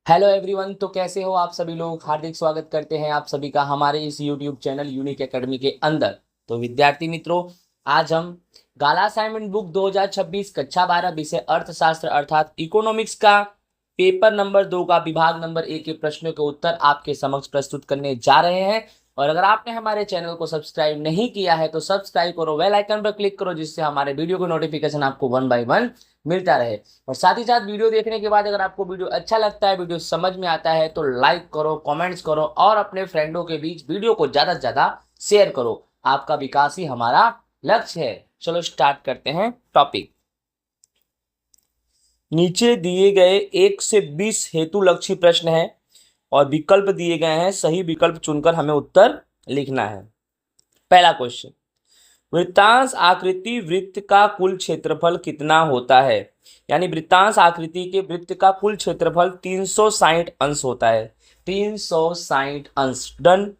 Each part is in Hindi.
Hello everyone. तो कैसे हो आप सभी लोग। हार्दिक स्वागत करते हैं आप सभी का हमारे इस यूट्यूब चैनल यूनिक एकेडमी के अंदर। तो विद्यार्थी मित्रों, आज हम गाला असाइनमेंट बुक 2026 कक्षा 12 विषय अर्थशास्त्र अर्थात इकोनॉमिक्स का पेपर नंबर 2 का विभाग नंबर 1 के प्रश्नों के उत्तर आपके समक्ष प्रस्तुत करने जा रहे हैं। और अगर आपने हमारे चैनल को सब्सक्राइब नहीं किया है तो सब्सक्राइब करो, बेल आइकन पर क्लिक करो, जिससे हमारे वीडियो को नोटिफिकेशन आपको 1 बाय 1 मिलता रहे। और साथ ही साथ वीडियो देखने के बाद अगर आपको वीडियो अच्छा लगता है, वीडियो समझ में आता है, तो लाइक करो, कमेंट्स करो और अपने फ्रेंडों के बीच वीडियो को ज्यादा से ज्यादा शेयर करो। आपका विकास ही हमारा लक्ष्य है। चलो स्टार्ट करते हैं टॉपिक। नीचे दिए गए 1 से 20 हेतु लक्षी प्रश्न है और विकल्प दिए गए हैं। सही विकल्प चुनकर हमें उत्तर लिखना है। पहला क्वेश्चन, वृत्तांश आकृति वृत्त का कुल क्षेत्रफल कितना होता है? यानी वृत्तांश आकृति के वृत्त का कुल क्षेत्रफल 360 अंश होता है। 360 अंश। डन।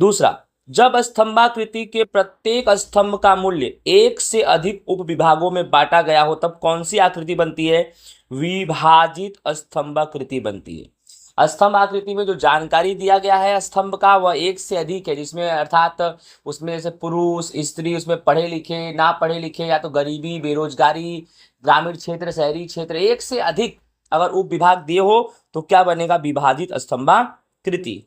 दूसरा, जब स्तंभाकृति के प्रत्येक स्तंभ का मूल्य 1 से अधिक उप विभागों में बांटा गया हो तब कौन सी आकृति बनती है? विभाजित स्तंभाकृति बनती है। स्तंभ आकृति में जो जानकारी दिया गया है स्तंभ का वह 1 से अधिक है, जिसमें अर्थात उसमें से पुरुष स्त्री, उसमें पढ़े लिखे ना पढ़े लिखे, या तो गरीबी बेरोजगारी, ग्रामीण क्षेत्र शहरी क्षेत्र, 1 से अधिक अगर उप विभाग दिए हो तो क्या बनेगा? विभाजित स्तंभाकृति।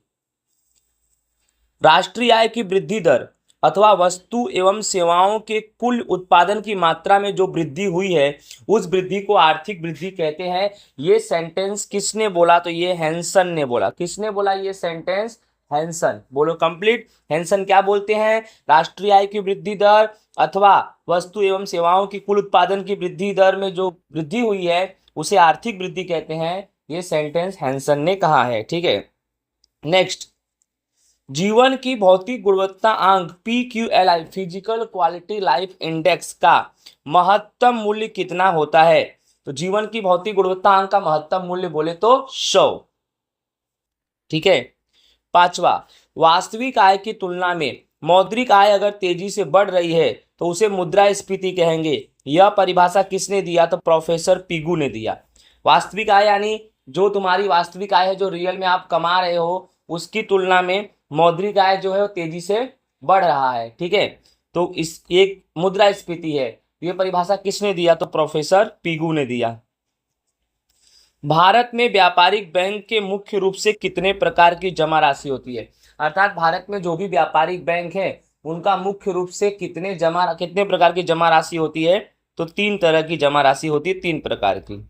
राष्ट्रीय आय की वृद्धि दर अथवा वस्तु एवं सेवाओं के कुल उत्पादन की मात्रा में जो वृद्धि हुई है उस वृद्धि को आर्थिक वृद्धि कहते हैं। ये सेंटेंस किसने बोला? तो ये हैंसन ने बोला। किसने बोला ये सेंटेंस? हैंसन। बोलो कंप्लीट। हैंसन क्या बोलते हैं? राष्ट्रीय आय की वृद्धि दर अथवा वस्तु एवं सेवाओं की कुल उत्पादन की वृद्धि दर में जो वृद्धि हुई है उसे आर्थिक वृद्धि कहते हैं। ये सेंटेंस हैंसन ने कहा है। ठीक है, नेक्स्ट। जीवन की भौतिक गुणवत्ता अंक PQLI physical quality life index का महत्तम मूल्य कितना होता है? तो जीवन की भौतिक गुणवत्ता अंक का महत्तम मूल्य बोले तो 100। ठीक है। पांचवा, वास्तविक आय की तुलना में मौद्रिक आय अगर तेजी से बढ़ रही है तो उसे मुद्रास्फीति कहेंगे। यह परिभाषा किसने दिया? तो प्रोफेसर पिगू ने दिया। वास्तविक आय यानी जो तुम्हारी वास्तविक आय है, जो रियल में आप कमा रहे हो, उसकी तुलना में मौद्रिक आय जो है वो तेजी से बढ़ रहा है। ठीक है, तो इस एक मुद्रास्फीति है। ये परिभाषा किसने दिया? तो प्रोफेसर पिगू ने दिया। भारत में व्यापारिक बैंक के मुख्य रूप से कितने प्रकार की जमा राशि होती है? अर्थात भारत में जो भी व्यापारिक बैंक है उनका मुख्य रूप से कितने प्रकार की जमा राशि होती है? तो 3 तरह की जमा राशि होती है, 3 प्रकार की।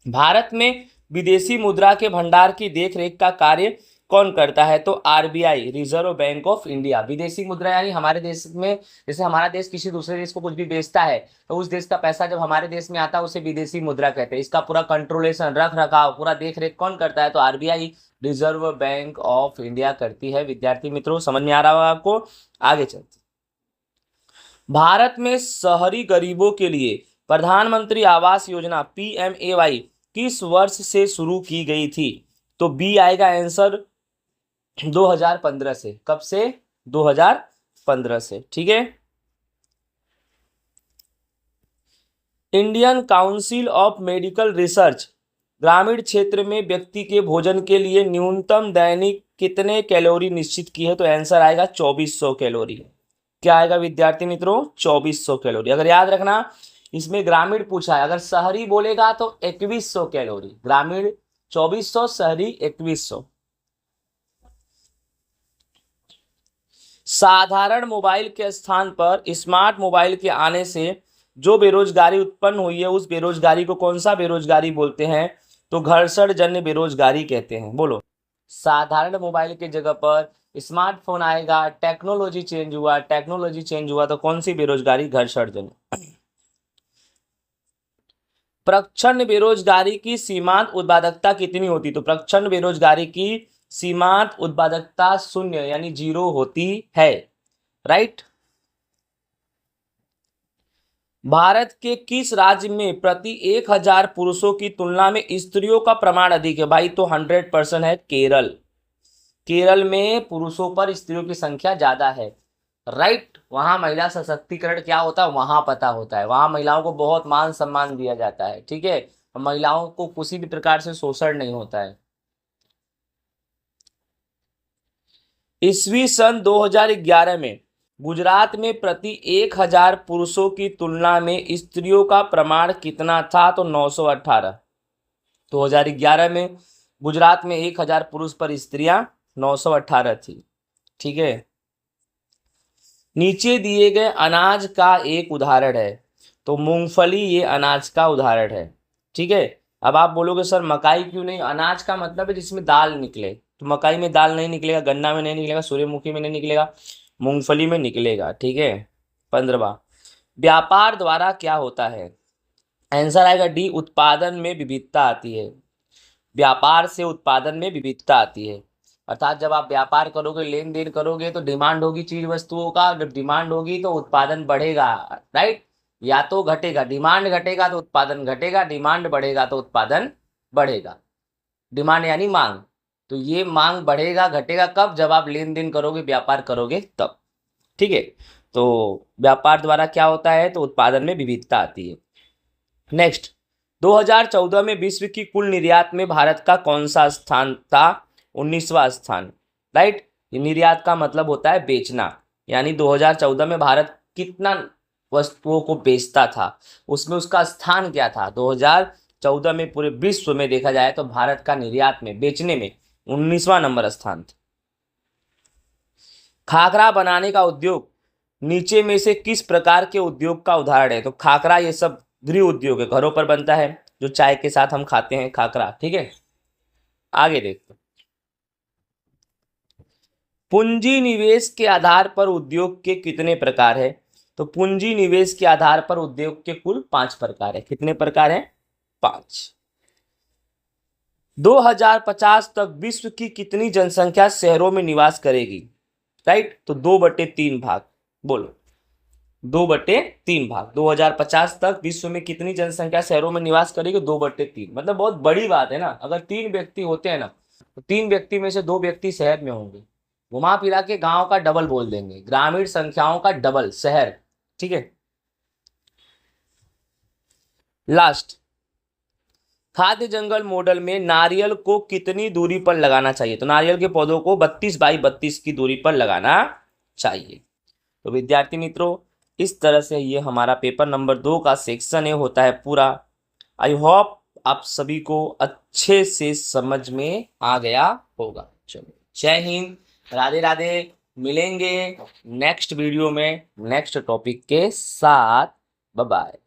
भारत में विदेशी मुद्रा के भंडार की देखरेख का कार्य कौन करता है? तो RBI, reserve bank of India. विदेशी मुद्रा यानी हमारे देश में, जैसे हमारा देश किसी दूसरे देश को कुछ भी बेचता है तो उस देश का पैसा जब हमारे देश में आता है उसे विदेशी मुद्रा कहते हैं। इसका पूरा कंट्रोलेशन, रख रखाव, पूरा देख रेख कौन करता है? तो RBI, reserve bank of India करती है। विद्यार्थी मित्रों, समझ में आ रहा होगा आपको। आगे चलते। भारत में शहरी गरीबों के लिए प्रधानमंत्री आवास योजना PMAY किस वर्ष से शुरू की गई थी? तो बी आएगा आंसर 2015 से। कब से? 2015 से। ठीक है। Indian council of medical research ग्रामीण क्षेत्र में व्यक्ति के भोजन के लिए न्यूनतम दैनिक कितने कैलोरी निश्चित की है? तो आंसर आएगा 2400 कैलोरी। क्या आएगा विद्यार्थी मित्रों? 2400 कैलोरी। अगर याद रखना, इसमें ग्रामीण पूछा है, अगर शहरी बोलेगा तो 2100 कैलोरी। ग्रामीण 2400, शहरी 2100। साधारण मोबाइल के स्थान पर स्मार्ट मोबाइल के आने से जो बेरोजगारी उत्पन्न हुई है उस बेरोजगारी को कौन सा बेरोजगारी बोलते हैं? तो घर्षण जन्य बेरोजगारी कहते हैं। बोलो। साधारण मोबाइल के जगह पर स्मार्टफोन आएगा, टेक्नोलॉजी चेंज हुआ, टेक्नोलॉजी चेंज हुआ तो कौन सी बेरोजगारी? घर्षण जन्य। प्रच्छन्न बेरोजगारी की सीमांत उत्पादकता कितनी होती? तो प्रच्छन्न बेरोजगारी की सीमांत उत्पादकता 0 यानी 0 होती है। राइट। भारत के किस राज्य में प्रति 1000 पुरुषों की तुलना में स्त्रियों का प्रमाण अधिक है? भाई तो 100% है केरल। केरल में पुरुषों पर स्त्रियों की संख्या ज्यादा है। राइट। वहां महिला सशक्तिकरण क्या होता है वहां पता होता है। वहां महिलाओं को बहुत मान सम्मान दिया जाता है। ठीक है, महिलाओं को किसी भी प्रकार से शोषण नहीं होता है। ईस्वी सन 2011 में गुजरात में प्रति 1000 पुरुषों की तुलना में स्त्रियों का प्रमाण कितना था? तो 918। 2011 में गुजरात में 1000 पुरुष पर स्त्रियां 918 थी। ठीक है। नीचे दिए गए अनाज का एक उदाहरण है, तो मूंगफली ये अनाज का उदाहरण है। ठीक है। अब आप बोलोगे सर मकाई क्यों नहीं? अनाज का मतलब है जिसमें दाल निकले, तो मकाई में दाल नहीं निकलेगा, गन्ना में नहीं निकलेगा, सूर्यमुखी में नहीं निकलेगा, मूंगफली में निकलेगा। ठीक है। 15वां, व्यापार द्वारा क्या होता है? आंसर आएगा डी, उत्पादन में विविधता आती है। व्यापार से उत्पादन में विविधता आती है, अर्थात जब आप व्यापार करोगे, लेन देन करोगे, तो डिमांड होगी चीज वस्तुओं का, जब डिमांड होगी तो उत्पादन बढ़ेगा, राइट, या तो घटेगा। डिमांड घटेगा तो उत्पादन घटेगा, डिमांड बढ़ेगा तो उत्पादन बढ़ेगा। डिमांड यानी मांग, तो ये मांग बढ़ेगा घटेगा कब? जब आप लेन देन करोगे, व्यापार करोगे तब। ठीक है। तो व्यापार द्वारा क्या होता है? तो उत्पादन में विविधता आती है। नेक्स्ट, 2014 में विश्व की कुल निर्यात में भारत का कौन सा स्थान था? 19वां स्थान, राइट। ये निर्यात का मतलब होता है बेचना, यानी 2014 में भारत कितना वस्तुओं को बेचता था, उसमें उसका स्थान क्या था? 2014 में पूरे विश्व में देखा जाए तो भारत का निर्यात में, बेचने में 19वां नंबर स्थान था। खाकरा बनाने का उद्योग नीचे में से किस प्रकार के उद्योग का उदाहरण है? तो खाकरा ये सब गृह उद्योग है, घरों पर बनता है, जो चाय के साथ हम खाते हैं, खाकरा। ठीक है। आगे देखते हैं। पूंजी निवेश के आधार पर उद्योग के कितने प्रकार है? तो पूंजी निवेश के आधार पर उद्योग के कुल 5 प्रकार है। कितने प्रकार हैं? 5। 2050 तक विश्व की कितनी जनसंख्या शहरों में निवास करेगी? राइट, तो 2/3 भाग। बोलो, 2/3 भाग। 2050 तक विश्व में कितनी जनसंख्या शहरों में निवास करेगी? 2/3। मतलब बहुत बड़ी बात है ना। अगर 3 व्यक्ति होते हैं ना, तो 3 व्यक्ति में से 2 व्यक्ति शहर में होंगे। घुमा फिरा के गांव का डबल बोल देंगे, ग्रामीण संख्याओं का डबल शहर। ठीक है। लास्ट, खाद्य जंगल मॉडल में नारियल को कितनी दूरी पर लगाना चाहिए? तो नारियल के पौधों को 32 बाई 32 की दूरी पर लगाना चाहिए। तो विद्यार्थी मित्रों, इस तरह से ये हमारा पेपर नंबर 2 का सेक्शन है होता है पूरा। आई होप आप सभी को अच्छे से समझ में आ गया होगा। चलो, जय हिंद, राधे राधे। मिलेंगे नेक्स्ट वीडियो में नेक्स्ट टॉपिक के साथ। Bye bye.